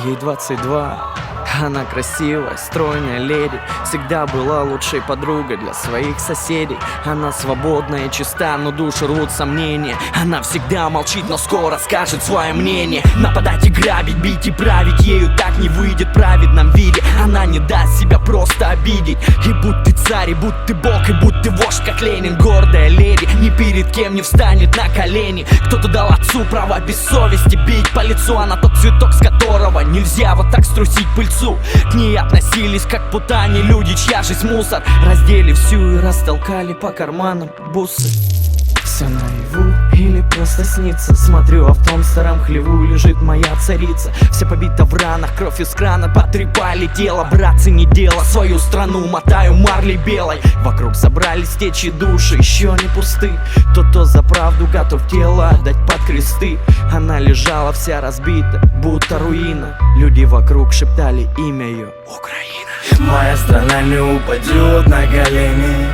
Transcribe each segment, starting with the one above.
ей 22. Она красивая, стройная леди, всегда была лучшей подругой для своих соседей. Она свободная и чиста, но душу рвут сомнения. Она всегда молчит, но скоро скажет свое мнение. Нападать и грабить, бить и править, ею так не выйдет в праведном виде. Она не даст себя просто обидеть. И будь ты царь, и будь ты бог, и будь ты вождь, как Ленин. Гордая леди, ни перед кем не встанет на колени. Кто-то дал отцу право без совести бить по лицу. Она тот цветок, с которого нельзя вот так струсить пыльцу. К ней относились как путане люди, чья жизнь мусор. Раздели всю и растолкали по карманам бусы. Все наяву или просто снится? Смотрю, а в том старом хлеву лежит моя царица. Вся побита в ранах, кровь из крана потрепали тело. Братцы, не дело, свою страну мотаю марлей белой. Вокруг собрались течи души, еще не пусты. Тот, кто за правду готов тело отдать под кресты. Она лежала вся разбита, будто руина. Люди вокруг шептали имя ее: Украина. Моя страна не упадет на колени.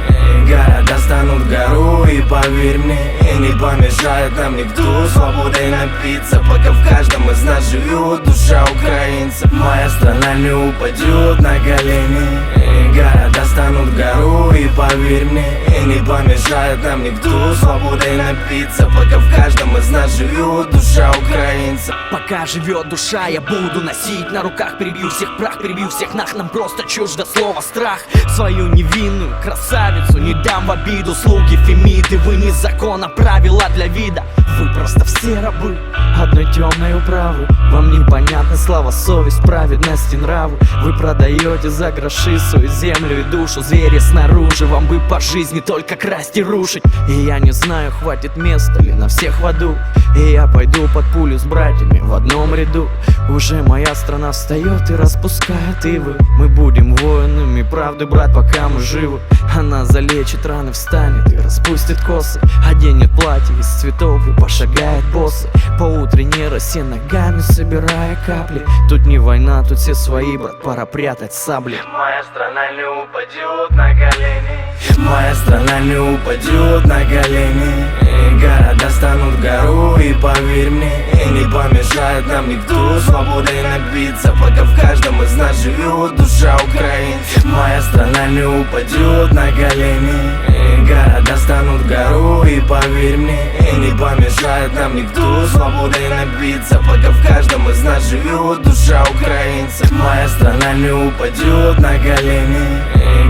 Города станут гору, и поверь мне, и не помешает нам никто свободой напиться, пока в каждом из нас живет душа украинца. Моя страна не упадет на колени. Города станут гору, и поверь мне, и не помешает нам никто свободой напиться, пока в каждом из нас живет душа украинца. Пока живет душа, я буду носить на руках. Перебью всех прах, перебью всех нах. Нам просто чуждо слово страх. Свою невинную красавицу не дам в обиду. Слуги Фемиды, вы не закон, а правила для вида. Вы просто все рабы одной темной управы. Вам непонятна слава, совесть, праведность и нравы. Вы продаете за гроши свою землю и душу. Звери снаружи, вам бы по жизни только красть и рушить. И я не знаю, хватит места ли на всех в аду. И я пойду под пулю с братьями в одном ряду. Уже моя страна встает и распускает ивы. Мы будем воинами правды, брат, пока мы живы. Она залечит раны, встанет и распустит косы. Оденет платье из цветов и пошагает боссы по утренней росе, ногами собирая капли. Тут не война, тут все свои, брат, пора прятать сабли. Моя страна не упадет на колени. Моя страна не упадет на колени. Города станут гору, и поверь мне, и не помешает нам никто свободой напиться, пока в каждом из нас живет душа украинца. Моя страна не упадет на колени. Города станут гору, и поверь мне, и не помешает нам никто свободой напиться, пока в каждом из нас живет душа украинца. Моя страна не упадет на колени.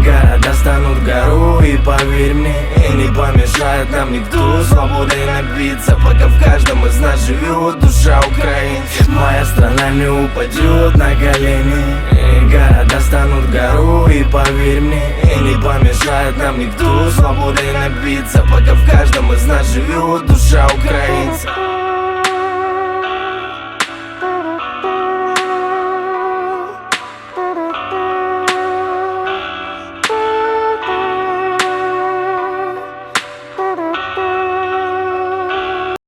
Города станут гору, и поверь мне, и не помешает нам никто свободой напиться, пока в каждом из нас живет душа украинца. Моя страна не упадет на колени. Города станут гору, и поверь мне, и не помешает нам никто свободой напиться, пока в каждом из нас живет душа украинца.